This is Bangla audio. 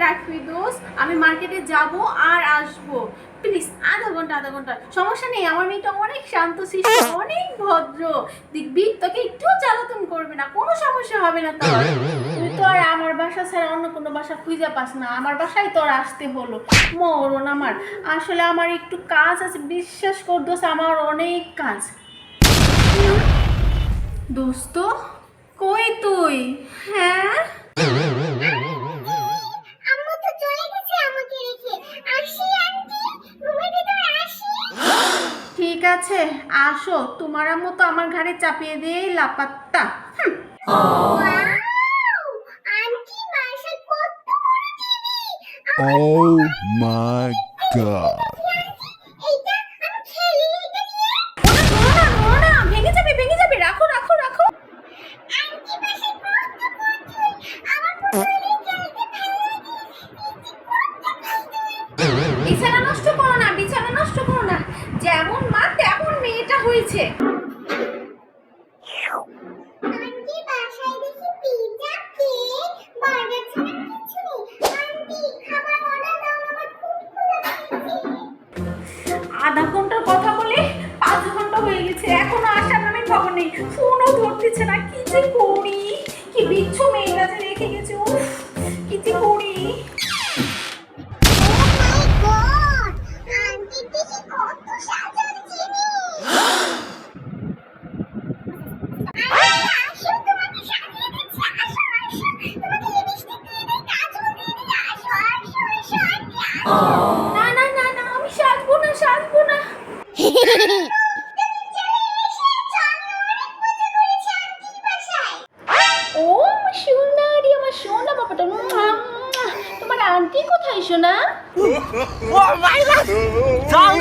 রাখবি দোস্ত, আমি মার্কেটে যাব আর আসবো, প্লিজ আধা ঘন্টা সমস্যা নেই। আমার মেয়েটা অনেক শান্তশিষ্ট, অনেক ভদ্র, দেখবি তোকে একটুও জ্বালাতন করবে না, কোনো সমস্যা হবে না তোর। তুই তো আর আমার বাসা ছাড়া অন্য কোনো বাসা খুঁজে পাস না, আমার বাসায় তোর আসতে হলো। মরণ আমার, আসলে আমার একটু কাজ আছে, বিশ্বাস কর দোস্ত, আমার অনেক কাজ। দোস্ত কই তুই? হ্যাঁ আম্মু তো চলে গেছে আমাকে রেখে। আসি আন্টি, রুমের ভিতরে আসি। ঠিক আছে আসো, তোমার আম্মু তো আমার ঘাড়ে চাপিয়ে দিয়ে লাপাত্তা। ওয়াও! আন্টি বাসায় কত বড় টিভি! Oh my god. এইটা আমি খেলি এটা নিয়ে। ওটা ধরো না, ভেঙে যাবে ভেঙে যাবে, রাখো রাখো রাখো। আন্টি বাসায় কত পুতুল! আমার পুতুলই খেলতে ভালো লাগে। বিছানা নষ্ট করো না, বিছানা নষ্ট করো না, যেমন মা তেমন মেয়েটা হয়েছে। আন্টি বাসায় দেখি পিজ্জা, কেক, বার্গার ছাড়া কিছু নেই। আন্টি খাবার অর্ডার দাও, আমার খুব ক্ষুধা পেয়েছে। আধা ঘন্টার কথা বলে 5 ঘন্টা হয়ে গেছে, এখনো আসার নামে খবর নেই, ফোনও ধরতেছে না। কি যে করি, কি বিচ্ছু মেয়েটা যে রেখে গেছে, উফ কি যে করি। Oh my god! আন্টি দেখি কত সাজানো জিনিস! আন্টি আসো, তোমাকে সাজিয়ে দিচ্ছি। আসো, আসো। তোমাকে লিপস্টিক দিয়ে দিই, কাজল দিয়ে দিই। আসো, আসো, আসো, আন্টি আসো। না না না না, আমি সাজবো না, সাজবো না। তুমি চলে এসেছো। আমি অনেক মজা করেছি আন্টির বাসায়। ও আমার সোনা রে, আমার সোনা বাবাটা, মুয়া, মুয়া। তোমার আন্টি কোথায় সোনা? Oh my god! Don't